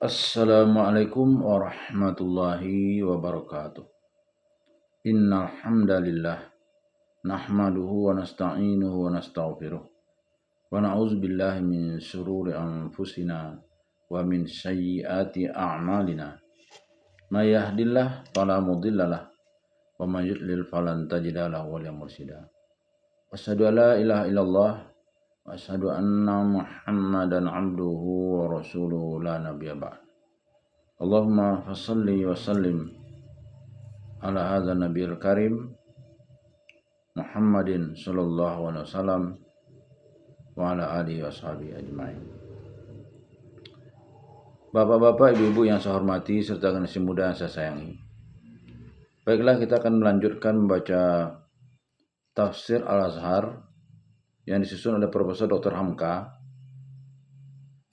Assalamualaikum warahmatullahi wabarakatuh. Innal hamdalillah nahmaduhu wa nasta'inuhu wa nastaghfiruh wa na'udzu billahi min shururi anfusina wa min sayyiati a'malina. May yahdihillahu fala mudhillalah wa may yudlil falan tajida lahu waliyyan mursyida. Asyhadu an la ilaha illallah wa asyhadu anna Muhammadan abduhu wa rasuluhu la nabiyya ba'd. Allahumma fassalli wa sallim ala hadza nabiyil karim Muhammadin sallallahu alaihi wasallam wa ala alihi washabihi ajmain. Bapak-bapak, ibu-ibu yang saya hormati serta generasi muda yang saya sayangi. Baiklah, kita akan melanjutkan membaca tafsir Al-Azhar yang disusun oleh Profesor Dr. Hamka.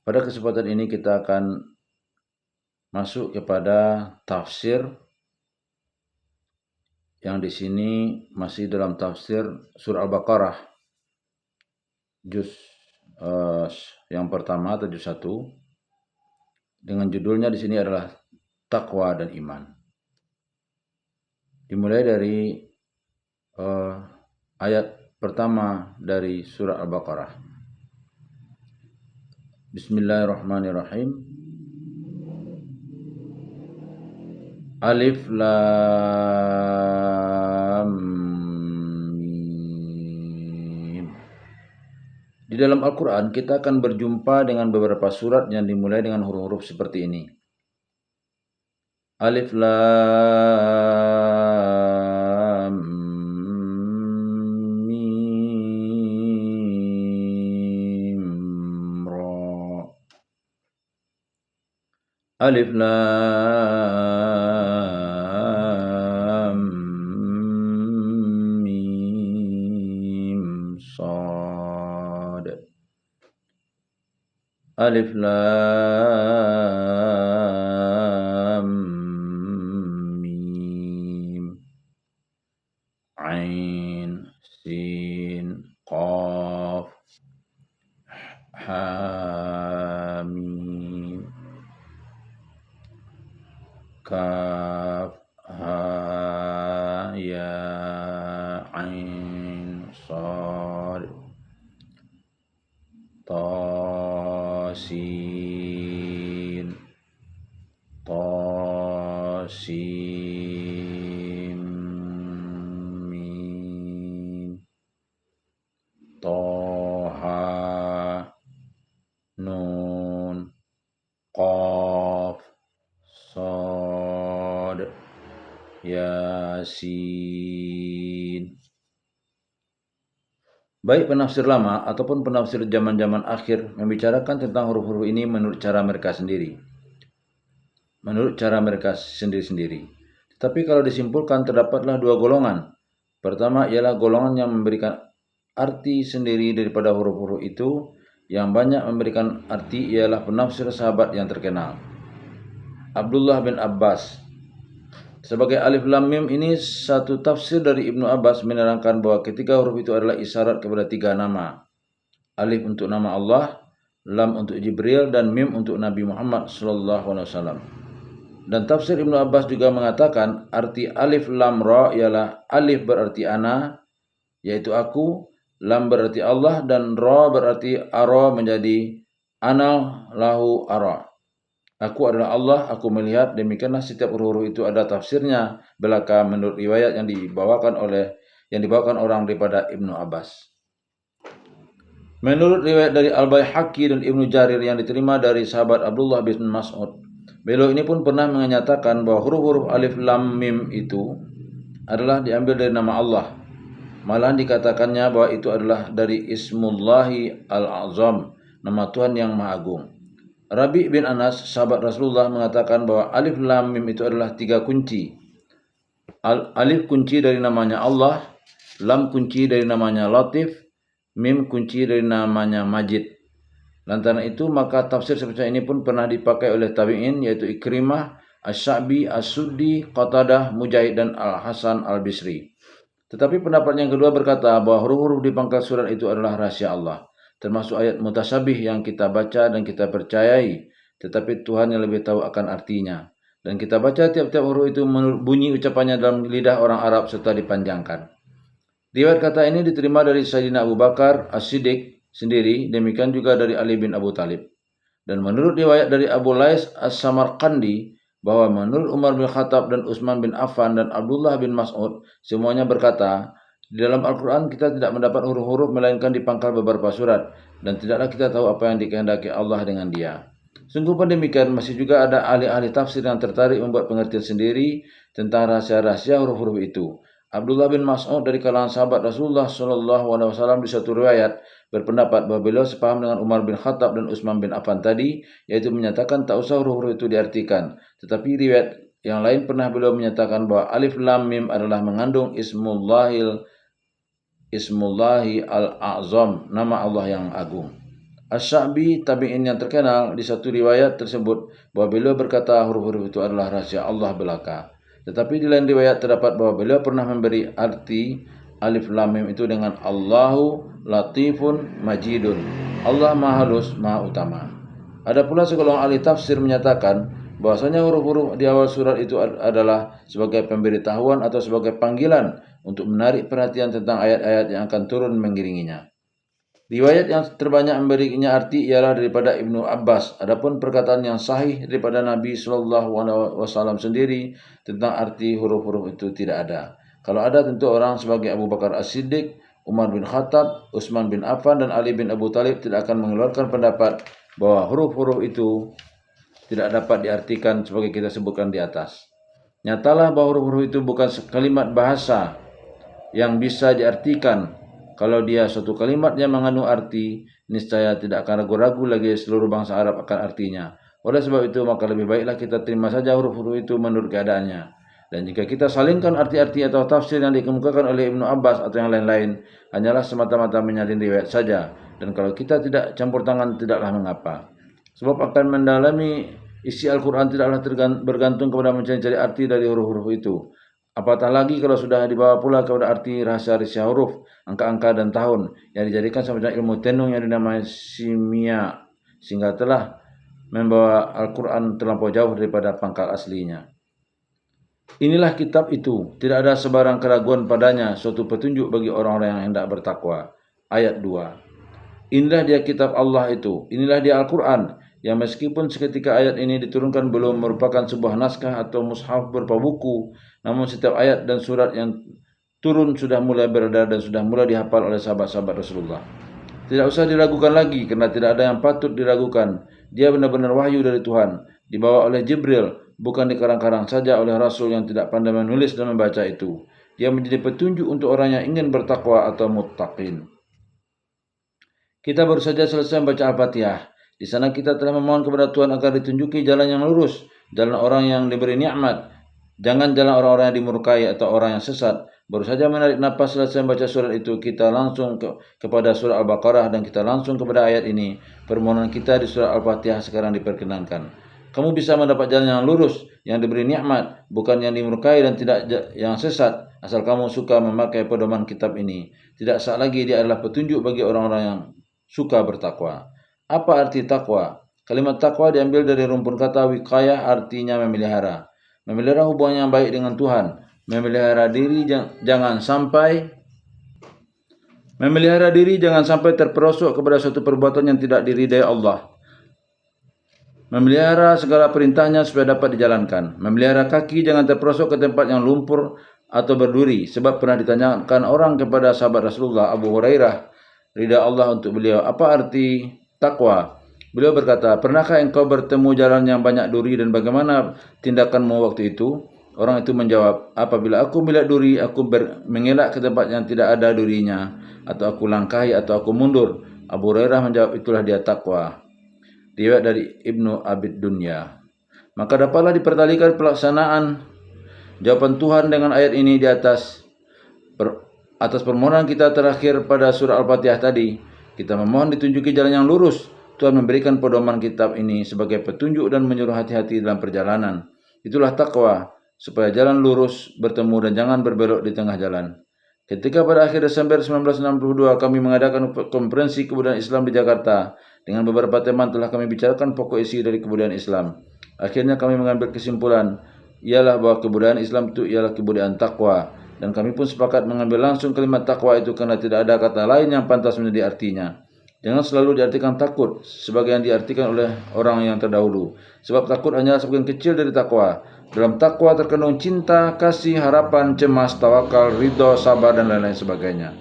Pada kesempatan ini kita akan masuk kepada tafsir yang di sini masih dalam tafsir surah Al-Baqarah juz yang pertama atau juz 1 dengan judulnya di sini adalah takwa dan iman. Dimulai dari ayat pertama dari surah Al-Baqarah. Bismillahirrahmanirrahim. Alif Lam Mim. Di dalam Al-Quran kita akan berjumpa dengan beberapa surat yang dimulai dengan huruf-huruf seperti ini. Alif Lam Mim Ra. Alif Lam Mim Shad. Alif Lam Mim Ain Sin Qaf Ha Mim Kaf Ha Ya Ain Shad Ta Sin Ta Sin Mim Taha Nun Qaf Shad Yasin. Baik penafsir lama ataupun penafsir zaman-zaman akhir membicarakan tentang huruf-huruf ini menurut cara mereka sendiri. Tetapi kalau disimpulkan terdapatlah dua golongan. Pertama ialah golongan yang memberikan arti sendiri daripada huruf-huruf itu. Yang banyak memberikan arti ialah penafsir sahabat yang terkenal, Abdullah bin Abbas. Sebagai alif lam mim ini satu tafsir dari Ibnu Abbas menerangkan bahwa ketiga huruf itu adalah isyarat kepada tiga nama. Alif untuk nama Allah, lam untuk Jibril, dan mim untuk Nabi Muhammad SAW. Dan tafsir Ibnu Abbas juga mengatakan arti alif lam ra ialah alif berarti ana, yaitu aku, lam berarti Allah, dan ra berarti ara menjadi ana lahu ara. Aku adalah Allah, aku melihat. Demikianlah setiap huruf itu ada tafsirnya belaka menurut riwayat yang dibawakan orang daripada Ibnu Abbas. Menurut riwayat dari Al-Baihaqi dan Ibnu Jarir yang diterima dari sahabat Abdullah bin Mas'ud, beliau ini pun pernah menyatakan bahwa huruf-huruf alif lam mim itu adalah diambil dari nama Allah. Malah dikatakannya bahwa itu adalah dari Ismullahi Al-Azam, nama Tuhan yang Maha Agung. Rabi' bin Anas, sahabat Rasulullah, mengatakan bahwa alif lam mim itu adalah tiga kunci. Alif kunci dari namanya Allah, lam kunci dari namanya Latif, mim kunci dari namanya Majid. Lantaran itu maka tafsir seperti ini pun pernah dipakai oleh tabi'in, yaitu Ikrimah, Asy-Sya'bi, As-Suddi, Qatadah, Mujahid, dan Al-Hasan Al-Bisri. Tetapi pendapat yang kedua berkata bahwa huruf-huruf di pangkal surat itu adalah rahasia Allah, termasuk ayat mutasyabih yang kita baca dan kita percayai. tetapi Tuhan yang lebih tahu akan artinya. Dan kita baca tiap-tiap huruf itu menurut bunyi ucapannya dalam lidah orang Arab serta dipanjangkan. Riwayat kata ini diterima dari Sayyidina Abu Bakar As-Siddiq sendiri, demikian juga dari Ali bin Abu Talib. Dan menurut riwayat dari Abu Lais As-Samarqandi, bahwa menurut Umar bin Khattab dan Utsman bin Affan dan Abdullah bin Mas'ud, semuanya berkata, di dalam Al-Quran kita tidak mendapat huruf-huruf melainkan di pangkal beberapa surat, dan tidaklah kita tahu apa yang dikehendaki Allah dengan dia. Sungguh pun demikian, masih juga ada ahli-ahli tafsir yang tertarik membuat pengertian sendiri tentang rahasia-rahasia huruf-huruf itu. Abdullah bin Mas'ud dari kalangan sahabat Rasulullah SAW di suatu riwayat berpendapat bahwa beliau sepaham dengan Umar bin Khattab dan Utsman bin Affan tadi, yaitu menyatakan tak usah huruf-huruf itu diartikan. Tetapi riwayat yang lain pernah beliau menyatakan bahwa alif lam mim adalah mengandung Ismullahi al-A'zam, nama Allah yang agung. Asy-Sya'bi tabi'in yang terkenal di satu riwayat tersebut bahwa beliau berkata huruf-huruf itu adalah rahasia Allah belaka. Tetapi di lain riwayat terdapat bahwa beliau pernah memberi arti alif lam mim itu dengan Allahu latifun majidun, Allah maha halus maha utama. Ada pula segolongan ahli tafsir menyatakan bahwasanya huruf-huruf di awal surat itu adalah sebagai pemberitahuan atau sebagai panggilan untuk menarik perhatian tentang ayat-ayat yang akan turun mengiringinya. Riwayat yang terbanyak memberinya arti ialah daripada Ibnu Abbas. Adapun perkataan yang sahih daripada Nabi SAW sendiri tentang arti huruf-huruf itu tidak ada. Kalau ada tentu orang sebagai Abu Bakar As-Siddiq, Umar bin Khattab, Utsman bin Affan dan Ali bin Abu Talib tidak akan mengeluarkan pendapat bahwa huruf-huruf itu tidak dapat diartikan sebagai kita sebutkan di atas. Nyatalah bahwa huruf-huruf itu bukan kalimat bahasa yang bisa diartikan. Kalau dia suatu kalimat yang mengandung arti, niscaya tidak akan ragu-ragu lagi seluruh bangsa Arab akan artinya. Oleh sebab itu, maka lebih baiklah kita terima saja huruf-huruf itu menurut keadaannya. Dan jika kita salingkan arti-arti atau tafsir yang dikemukakan oleh Ibnu Abbas atau yang lain-lain, hanyalah semata-mata menyalin riwayat saja. Dan kalau kita tidak campur tangan, tidaklah mengapa. Sebab akan mendalami isi Al-Quran tidaklah bergantung kepada mencari-cari arti dari huruf-huruf itu. Apatah lagi kalau sudah dibawa pula kepada arti rahasia-rahasia huruf, angka-angka dan tahun yang dijadikan semacam ilmu tenung yang dinamai simia, sehingga telah membawa Al-Quran terlampau jauh daripada pangkal aslinya. Inilah kitab itu, tidak ada sebarang keraguan padanya, suatu petunjuk bagi orang-orang yang hendak bertakwa. Ayat 2. Inilah dia kitab Allah itu, inilah dia Al-Quran, yang meskipun seketika ayat ini diturunkan belum merupakan sebuah naskah atau mushaf berupa buku, namun setiap ayat dan surat yang turun sudah mulai beredar dan sudah mulai dihafal oleh sahabat-sahabat Rasulullah. Tidak usah diragukan lagi, karena tidak ada yang patut diragukan. Dia benar-benar wahyu dari Tuhan, dibawa oleh Jibril, bukan dikarang-karang saja oleh Rasul yang tidak pandai menulis dan membaca itu. Dia menjadi petunjuk untuk orang yang ingin bertakwa atau muttaqin. Kita baru saja selesai membaca Al-Fatihah. Di sana kita telah memohon kepada Tuhan agar ditunjuki jalan yang lurus, jalan orang yang diberi nikmat, jangan jalan orang-orang yang dimurkai atau orang yang sesat. Baru saja menarik napas selesai membaca surat itu, kita langsung kepada surah Al-Baqarah dan kita langsung kepada ayat ini. Permohonan kita di surah Al-Fatihah sekarang diperkenankan. Kamu bisa mendapat jalan yang lurus, yang diberi nikmat, bukan yang dimurkai dan tidak yang sesat, asal kamu suka memakai pedoman kitab ini. Tidak sah lagi dia adalah petunjuk bagi orang-orang yang suka bertakwa. Apa arti takwa? Kalimat takwa diambil dari rumpun kata wiqayah, artinya memelihara. Memelihara hubungan yang baik dengan Tuhan. Memelihara diri jangan sampai terperosok kepada suatu perbuatan yang tidak diridai Allah. Memelihara segala perintahnya supaya dapat dijalankan. Memelihara kaki jangan terperosok ke tempat yang lumpur atau berduri. Sebab pernah ditanyakan orang kepada sahabat Rasulullah Abu Hurairah, ridha Allah untuk beliau, apa arti takwa? Beliau berkata, pernahkah engkau bertemu jalan yang banyak duri dan bagaimana tindakanmu waktu itu? Orang itu menjawab, apabila aku melihat duri, aku mengelak ke tempat yang tidak ada durinya, atau aku langkahi atau aku mundur. Abu Hurairah menjawab, itulah dia takwa. Riwayat dari Ibnu Abid Dunya. Maka dapatlah dipertalikan pelaksanaan jawaban Tuhan dengan ayat ini di atas permohonan kita terakhir pada surah Al-Fatihah tadi. Kita memohon ditunjuki jalan yang lurus. Tuhan memberikan pedoman kitab ini sebagai petunjuk dan menyuruh hati-hati dalam perjalanan. Itulah takwa, supaya jalan lurus bertemu dan jangan berbelok di tengah jalan. Ketika pada akhir Desember 1962 kami mengadakan konferensi kebudayaan Islam di Jakarta, Dengan beberapa teman telah kami bicarakan pokok isi dari kebudayaan Islam. Akhirnya kami mengambil kesimpulan, ialah bahwa kebudayaan Islam itu ialah kebudayaan takwa. Dan kami pun sepakat mengambil langsung kalimat takwa itu karena tidak ada kata lain yang pantas menjadi artinya. Jangan selalu diartikan takut sebagaimana diartikan oleh orang yang terdahulu. Sebab takut hanyalah sebagian kecil dari takwa. Dalam takwa terkandung cinta, kasih, harapan, cemas, tawakal, ridho, sabar, dan lain-lain sebagainya.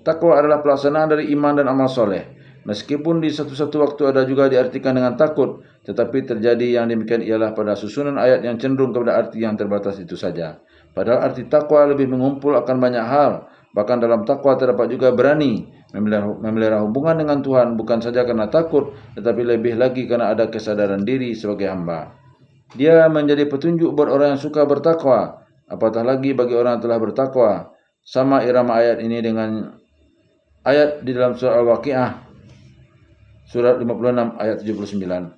Takwa adalah pelaksanaan dari iman dan amal soleh. Meskipun di satu-satu waktu ada juga diartikan dengan takut, tetapi terjadi yang demikian ialah pada susunan ayat yang cenderung kepada arti yang terbatas itu saja. Padahal arti takwa lebih mengumpul akan banyak hal. Bahkan dalam takwa terdapat juga berani, memelihara hubungan dengan Tuhan bukan saja karena takut, tetapi lebih lagi karena ada kesadaran diri sebagai hamba. Dia menjadi petunjuk buat orang yang suka bertakwa, apatah lagi bagi orang yang telah bertakwa. Sama irama ayat ini dengan ayat di dalam surah Al-Waqiah, surat 56 ayat 79.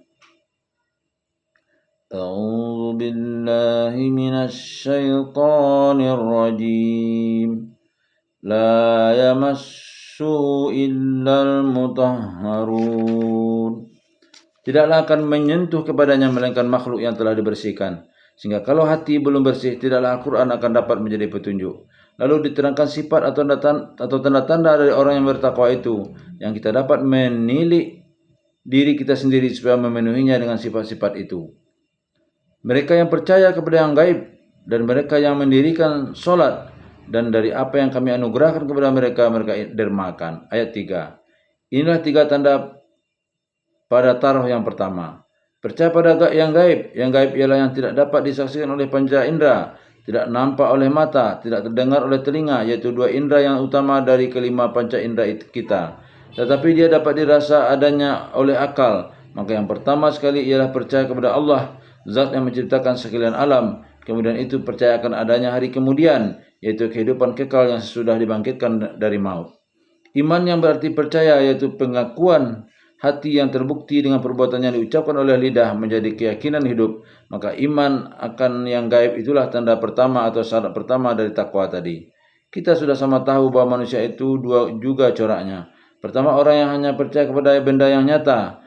A'udzu billahi minasy syaithanir rajim. La yamassu illal mutahharun. Tidaklah akan menyentuh kepadanya melainkan makhluk yang telah dibersihkan. Sehingga kalau hati belum bersih, tidaklah Al-Quran akan dapat menjadi petunjuk. Lalu diterangkan sifat atau tanda-tanda dari orang yang bertakwa itu, yang kita dapat menilik diri kita sendiri supaya memenuhinya dengan sifat-sifat itu. Mereka yang percaya kepada yang gaib dan mereka yang mendirikan solat, dan dari apa yang kami anugerahkan kepada mereka, mereka dermakan. Ayat 3. Inilah 3 tanda pada taruh yang pertama. Percaya pada yang gaib. Yang gaib ialah yang tidak dapat disaksikan oleh panca indera, tidak nampak oleh mata, tidak terdengar oleh telinga, yaitu 2 indera yang utama dari kelima panca indera kita. Tetapi dia dapat dirasa adanya oleh akal. Maka yang pertama sekali ialah percaya kepada Allah, Zat yang menciptakan sekalian alam. Kemudian itu percaya akan adanya hari kemudian, yaitu kehidupan kekal yang sesudah dibangkitkan dari maut. Iman yang berarti percaya, yaitu pengakuan hati yang terbukti dengan perbuatan yang diucapkan oleh lidah menjadi keyakinan hidup. Maka iman akan yang gaib itulah tanda pertama atau syarat pertama dari takwa tadi. Kita sudah sama tahu bahwa manusia itu dua juga coraknya. Pertama, orang yang hanya percaya kepada benda yang nyata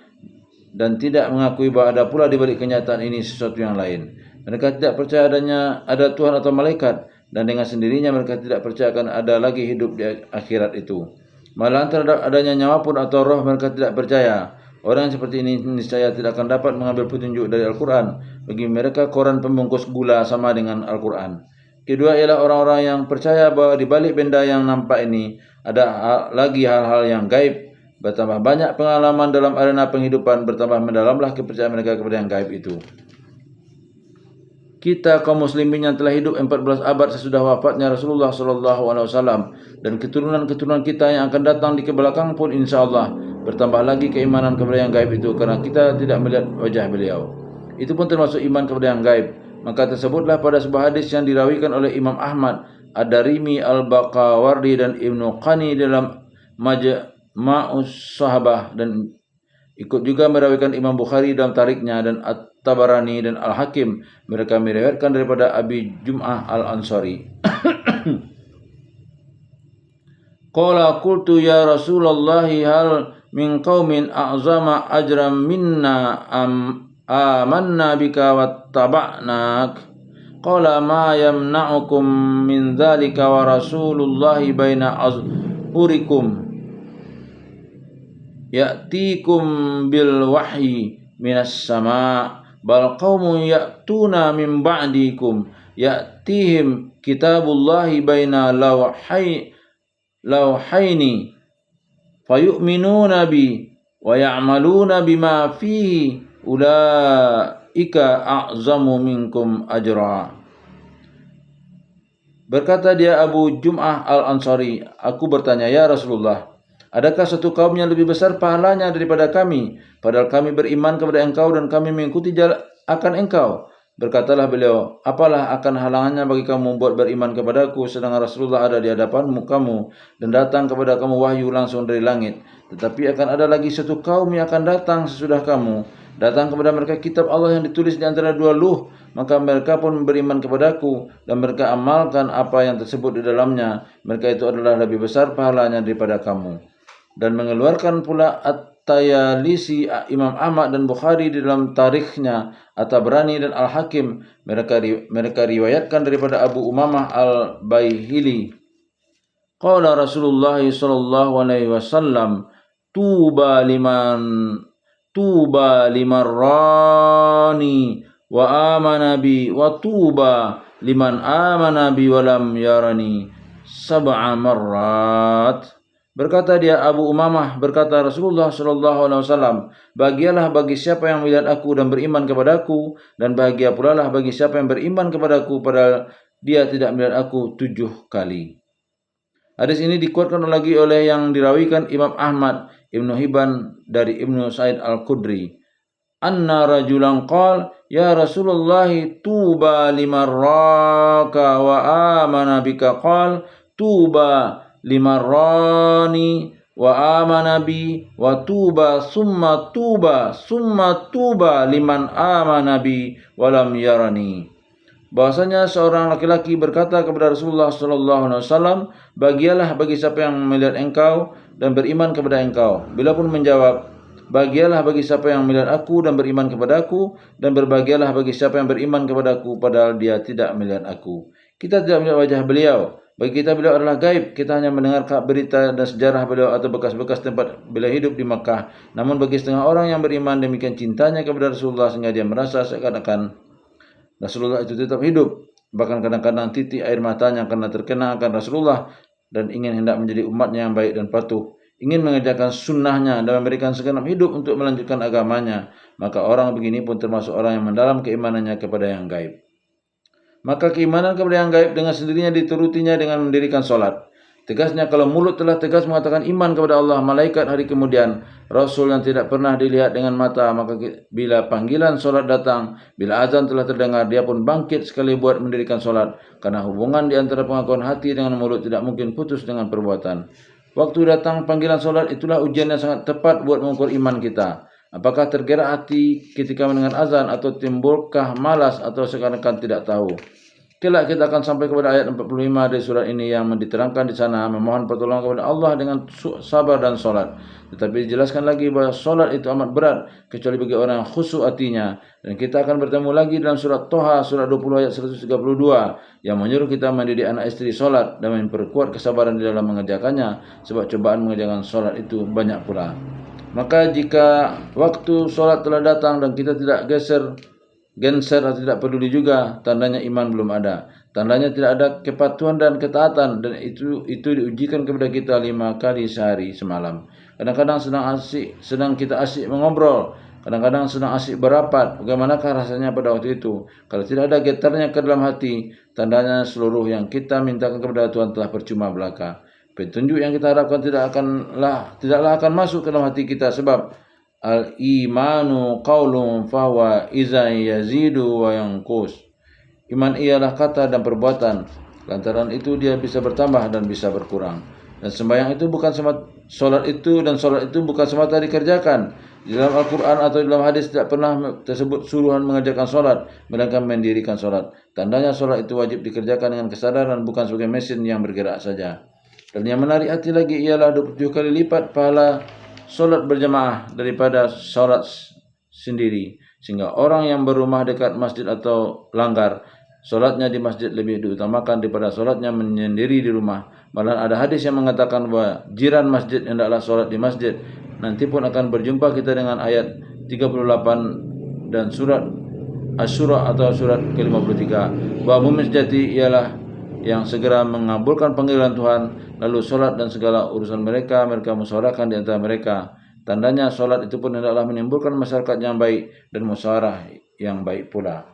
dan tidak mengakui bahwa ada pula di balik kenyataan ini sesuatu yang lain. Mereka tidak percaya ada Tuhan atau malaikat, dan dengan sendirinya mereka tidak percaya akan ada lagi hidup di akhirat itu. Malah terhadap adanya nyawa pun atau roh mereka tidak percaya. Orang yang seperti ini niscaya tidak akan dapat mengambil petunjuk dari Al-Quran. Bagi mereka koran pembungkus gula sama dengan Al-Quran. Kedua ialah orang-orang yang percaya bahwa di balik benda yang nampak ini ada lagi hal-hal yang gaib. Bertambah banyak pengalaman dalam arena penghidupan, bertambah mendalamlah kepercayaan mereka kepada yang gaib itu. Kita kaum muslimin yang telah hidup 14 abad sesudah wafatnya Rasulullah SAW dan keturunan-keturunan kita yang akan datang di kebelakang pun insyaAllah bertambah lagi keimanan kepada yang gaib itu, karena kita tidak melihat wajah beliau. Itu pun termasuk iman kepada yang gaib. Maka tersebutlah pada sebuah hadis yang dirawikan oleh Imam Ahmad, Ad-Darimi, Al-Baqawardi dan Ibnu Qani dalam Ma'us Sahabah, dan ikut juga merawikan Imam Bukhari dalam tariknya, dan At-Tabarani dan Al-Hakim. Mereka meriwayatkan daripada Abi Jum'ah Al-Ansari. Qala qultu ya Rasulullah, hal min qaumin a'zama ajran minna amanna bika wattaba'nak. Qala ma yamna'ukum min dhalika wa Rasulullah baina azhurikum ya'tikum bil wahyi minas sama' bal qaumun ya'tuna min ba'dikum ya'tihim kitabullahi baina lawhaini fayu'minuna bi wa ya'maluna bima fihi ulaika a'zamu minkum ajra. Berkata dia Abu Jum'ah Al-Ansari, aku bertanya, ya Rasulullah, adakah satu kaum yang lebih besar pahalanya daripada kami, padahal kami beriman kepada engkau dan kami mengikuti jalan akan engkau? Berkatalah beliau, apalah akan halangannya bagi kamu buat beriman kepadaku sedangkan Rasulullah ada di hadapanmu kamu dan datang kepada kamu wahyu langsung dari langit. Tetapi akan ada lagi satu kaum yang akan datang sesudah kamu, datang kepada mereka kitab Allah yang ditulis di antara 2 luh, maka mereka pun beriman kepadaku dan mereka amalkan apa yang tersebut di dalamnya. Mereka itu adalah lebih besar pahalanya daripada kamu. Dan mengeluarkan pula At-Tayalisi, Imam Ahmad dan Bukhari di dalam tarikhnya, At-Tabrani dan Al-Hakim, mereka riwayatkan daripada Abu Umamah Al-Baihili. Qala Rasulullah sallallahu alaihi wasallam, tuba liman rani wa amana bi wa tuba liman amana bi wa lam yarani sab'a marrat. Berkata dia Abu Umamah, berkata Rasulullah sallallahu alaihi wasallam, bahagialah bagi siapa yang melihat aku dan beriman kepadaku, dan bahagia pula lah bagi siapa yang beriman kepadaku padahal dia tidak melihat aku 7 kali. Hadis ini dikuatkan lagi oleh yang dirawikan Imam Ahmad, Ibnu Hibban dari Ibnu Sa'id Al-Khudri. Anna rajulan qala ya Rasulullah tuba liman raka wa amana bika qala tuba liman rani wa amana bi wa tuba summa tuba liman amana bi wa lam yarani. Bahwasanya seorang laki-laki berkata kepada Rasulullah sallallahu alaihi wasallam, bahagialah bagi siapa yang melihat engkau dan beriman kepada engkau. Bila pun menjawab, bahagialah bagi siapa yang melihat aku dan beriman kepadaku, dan berbahagialah bagi siapa yang beriman kepadaku padahal dia tidak melihat aku. Kita tidak melihat wajah beliau. Bagi kita beliau adalah gaib. Kita hanya mendengar berita dan sejarah beliau atau bekas-bekas tempat beliau hidup di Makkah. Namun bagi setengah orang yang beriman, demikian cintanya kepada Rasulullah sehingga dia merasa seakan-akan Rasulullah itu tetap hidup. Bahkan kadang-kadang titik air matanya karena terkena akan Rasulullah dan ingin hendak menjadi umatnya yang baik dan patuh, ingin mengerjakan sunnahnya dan memberikan segenap hidup untuk melanjutkan agamanya. Maka orang begini pun termasuk orang yang mendalam keimanannya kepada yang gaib. Maka keimanan kepada yang gaib dengan sendirinya diturutinya dengan mendirikan solat. Tegasnya kalau mulut telah tegas mengatakan iman kepada Allah, malaikat hari kemudian, Rasul yang tidak pernah dilihat dengan mata, maka bila panggilan solat datang, bila azan telah terdengar, dia pun bangkit sekali buat mendirikan solat. Karena hubungan di antara pengakuan hati dengan mulut tidak mungkin putus dengan perbuatan. Waktu datang panggilan solat, itulah ujian yang sangat tepat buat mengukur iman kita. Apakah tergerak hati ketika mendengar azan, atau timbulkah malas, atau seakan-akan tidak tahu. Kelak kita akan sampai kepada ayat 45 dari surat ini yang diterangkan di sana, memohon pertolongan kepada Allah dengan sabar dan solat. Tetapi dijelaskan lagi bahawa solat itu amat berat kecuali bagi orang yang khusyuk hatinya. Dan kita akan bertemu lagi dalam surat Toha surat 20 ayat 132 yang menyuruh kita mendidik anak istri solat dan memperkuat kesabaran di dalam mengerjakannya, sebab cobaan mengerjakan solat itu banyak pula. Maka jika waktu solat telah datang dan kita tidak genser atau tidak peduli juga, tandanya iman belum ada. Tandanya tidak ada kepatuhan dan ketaatan, dan itu diujikan kepada kita 5 kali sehari semalam. Kadang-kadang sedang kita asyik mengobrol, kadang-kadang sedang asyik berapat. Bagaimanakah rasanya pada waktu itu? Kalau tidak ada getarnya ke dalam hati, tandanya seluruh yang kita mintakan kepada Tuhan telah percuma belaka. Petunjuk yang kita harapkan tidaklah akan masuk ke dalam hati kita, sebab al-imanu qaulun fahuwa iza yazidu wa yanqus. Iman ialah kata dan perbuatan, lantaran itu dia bisa bertambah dan bisa berkurang. Dan sembahyang itu bukan solat itu bukan semata dikerjakan. Di dalam Al-Quran atau dalam hadis tidak pernah tersebut suruhan mengerjakan solat, melainkan mendirikan solat. Tandanya solat itu wajib dikerjakan dengan kesadaran, bukan sebagai mesin yang bergerak saja. Dan yang menarik hati lagi ialah 27 kali lipat pahala solat berjamaah daripada solat sendiri, sehingga orang yang berumah dekat masjid atau langgar, solatnya di masjid lebih diutamakan daripada solatnya menyendiri di rumah. Malah ada hadis yang mengatakan bahwa jiran masjid hendaklah solat di masjid. Nanti pun akan berjumpa kita dengan ayat 38 dan surat Asy-Syura atau surat ke-53, bahwa mukmin sejati ialah yang segera mengabulkan panggilan Tuhan, lalu solat dan segala urusan mereka musyawarahkan di antara mereka. Tandanya solat itu pun hendaklah menimbulkan masyarakat yang baik dan musyawarah yang baik pula.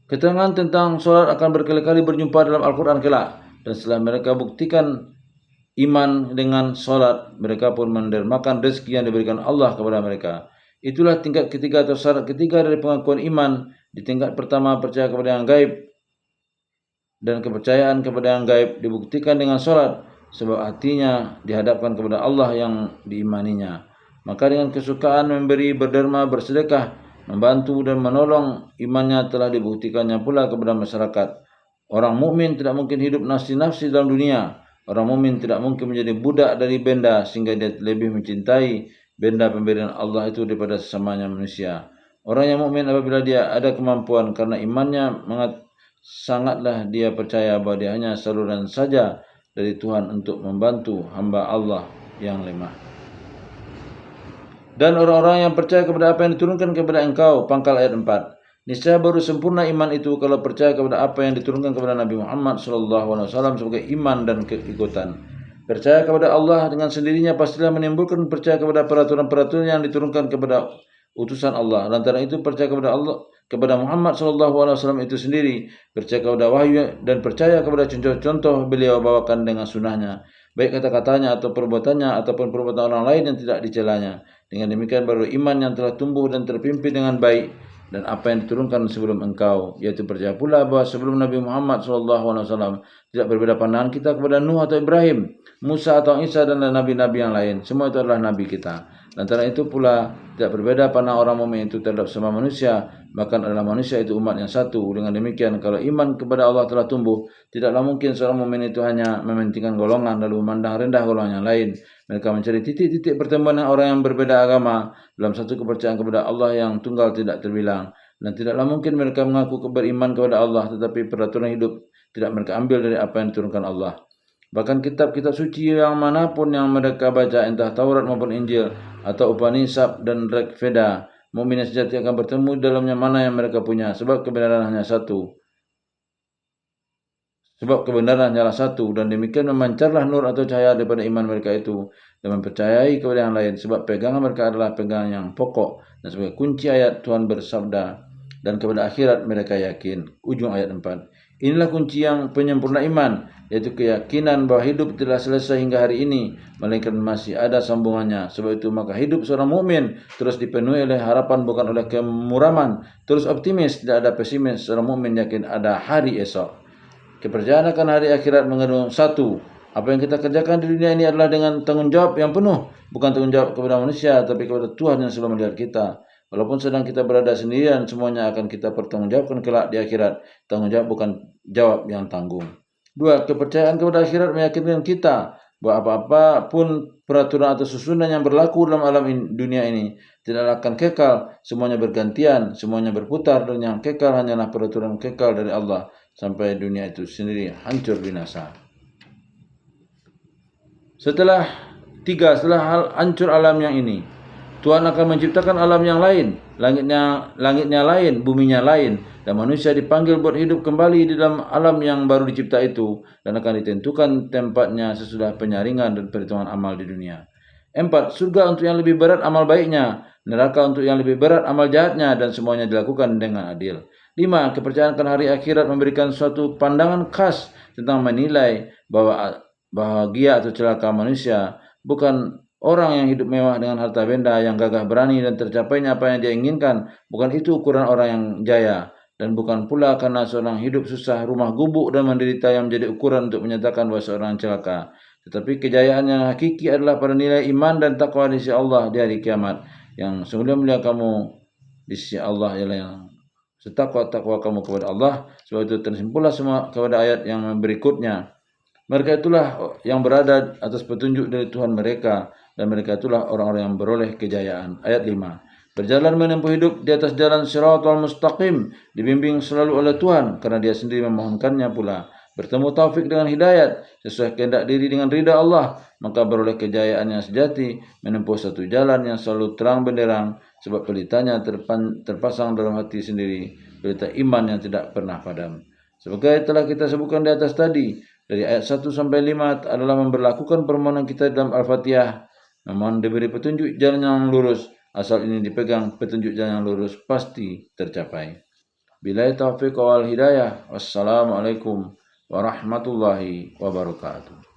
Keterangan tentang solat akan berkali-kali berjumpa dalam Al-Quran kelak, dan setelah mereka buktikan iman dengan solat, mereka pun mendermakan rezeki yang diberikan Allah kepada mereka. Itulah tingkat ketiga atau syarat ketiga dari pengakuan iman. Di tingkat pertama, percaya kepada yang gaib, dan kepercayaan kepada yang gaib dibuktikan dengan solat, sebab hatinya dihadapkan kepada Allah yang diimaninya. Maka dengan kesukaan memberi, berderma, bersedekah, membantu dan menolong, imannya telah dibuktikannya pula kepada masyarakat. Orang mukmin tidak mungkin hidup nafsi-nafsi dalam dunia. Orang mukmin tidak mungkin menjadi budak dari benda sehingga dia lebih mencintai benda pemberian Allah itu daripada sesamanya manusia. Orang yang mukmin apabila dia ada kemampuan karena imannya sangatlah dia percaya bahwa dia hanya saluran saja dari Tuhan untuk membantu hamba Allah yang lemah. Dan orang-orang yang percaya kepada apa yang diturunkan kepada engkau, pangkal ayat 4. Niscaya baru sempurna iman itu kalau percaya kepada apa yang diturunkan kepada Nabi Muhammad SAW sebagai iman dan keikutan. Percaya kepada Allah dengan sendirinya pastilah menimbulkan percaya kepada peraturan-peraturan yang diturunkan kepada utusan Allah. Lantaran itu percaya kepada Allah, kepada Muhammad SAW itu sendiri, percaya kepada wahyu dan percaya kepada contoh-contoh beliau bawakan dengan sunnahnya, baik kata-katanya atau perbuatannya ataupun perbuatan orang lain yang tidak dicelanya. Dengan demikian baru iman yang telah tumbuh dan terpimpin dengan baik dan apa yang diturunkan sebelum engkau, yaitu percaya pula bahwa sebelum Nabi Muhammad SAW tidak berbeda pandangan kita kepada Nuh atau Ibrahim, Musa atau Isa dan nabi-nabi yang lain. Semua itu adalah nabi kita. Lantaran itu pula tidak berbeda pandangan orang mukmin itu terhadap semua manusia, bahkan adalah manusia itu umat yang satu. Dengan demikian kalau iman kepada Allah telah tumbuh, tidaklah mungkin seorang mukmin itu hanya mementingkan golongan lalu memandang rendah golongan yang lain. Mereka mencari titik-titik pertemuan dengan orang yang berbeda agama dalam satu kepercayaan kepada Allah yang tunggal tidak terbilang. Dan tidaklah mungkin mereka mengaku beriman kepada Allah, tetapi peraturan hidup tidak mereka ambil dari apa yang diturunkan Allah. Bahkan kitab-kitab suci yang manapun yang mereka baca, entah Taurat maupun Injil atau Upanishad dan Rig Veda, mukmin yang sejati akan bertemu dalamnya mana yang mereka punya, sebab kebenaran hanya satu. Sebab kebenaran hanyalah satu, dan demikian memancarlah nur atau cahaya daripada iman mereka itu dan mempercayai kepada yang lain, sebab pegangan mereka adalah pegangan yang pokok dan sebagai kunci ayat Tuhan bersabda, dan kepada akhirat mereka yakin. Ujung ayat 4. Inilah kunci yang penyempurna iman, yaitu keyakinan bahwa hidup telah selesai hingga hari ini, melainkan masih ada sambungannya. Sebab itu maka hidup seorang mukmin terus dipenuhi oleh harapan bukan oleh kemuraman, terus optimis, tidak ada pesimis. Seorang mukmin yakin ada hari esok. Kepercayaan akan hari akhirat mengandung satu, apa yang kita kerjakan di dunia ini adalah dengan tanggung jawab yang penuh, bukan tanggung jawab kepada manusia, tapi kepada Tuhan yang selalu melihat kita. Walaupun sedang kita berada sendirian, semuanya akan kita pertanggungjawabkan kelak di akhirat. Tanggung jawab bukan jawab yang tanggung. 2. Kepercayaan kepada akhirat meyakinkan kita bahwa apapun peraturan atau susunan yang berlaku dalam alam dunia ini tidak akan kekal, semuanya bergantian, semuanya berputar, dan yang kekal hanyalah peraturan kekal dari Allah sampai dunia itu sendiri hancur binasa. Setelah hal hancur alam yang ini, Tuhan akan menciptakan alam yang lain, langitnya lain, buminya lain, dan manusia dipanggil buat hidup kembali di dalam alam yang baru dicipta itu, dan akan ditentukan tempatnya sesudah penyaringan dan perhitungan amal di dunia. 4. Surga untuk yang lebih berat amal baiknya, neraka untuk yang lebih berat amal jahatnya, dan semuanya dilakukan dengan adil. 5. Kepercayaan akan hari akhirat memberikan suatu pandangan khas tentang menilai bahwa bahagia atau celaka manusia bukan orang yang hidup mewah dengan harta benda, yang gagah berani dan tercapainya apa yang dia inginkan. Bukan itu ukuran orang yang jaya. Dan bukan pula karena seorang hidup susah, rumah gubuk dan menderita yang menjadi ukuran untuk menyatakan bahwa seorang celaka. Tetapi kejayaan yang hakiki adalah pada nilai iman dan takwa di sisi Allah di hari kiamat. Yang semulia-mulia kamu di sisi Allah ialah yang setakwa-takwa kamu kepada Allah. Sebab itu tersimpullah semua kepada ayat yang berikutnya. Mereka itulah yang berada atas petunjuk dari Tuhan mereka, dan mereka itulah orang-orang yang beroleh kejayaan. Ayat 5. Berjalan menempuh hidup di atas jalan Shiratal Mustaqim, dibimbing selalu oleh Tuhan, karena dia sendiri memohonkannya pula. Bertemu taufik dengan hidayat, sesuai kehendak diri dengan ridha Allah, maka beroleh kejayaan yang sejati, menempuh satu jalan yang selalu terang benderang, sebab pelitanya terpasang dalam hati sendiri, pelita iman yang tidak pernah padam. Sebagai telah kita sebutkan di atas tadi, dari ayat 1 sampai 5 adalah memberlakukan permohonan kita dalam Al-Fatihah. Memohon diberi petunjuk jalan yang lurus. Asal ini dipegang, petunjuk jalan yang lurus pasti tercapai. Billahi taufiq wal hidayah. Wassalamualaikum warahmatullahi wabarakatuh.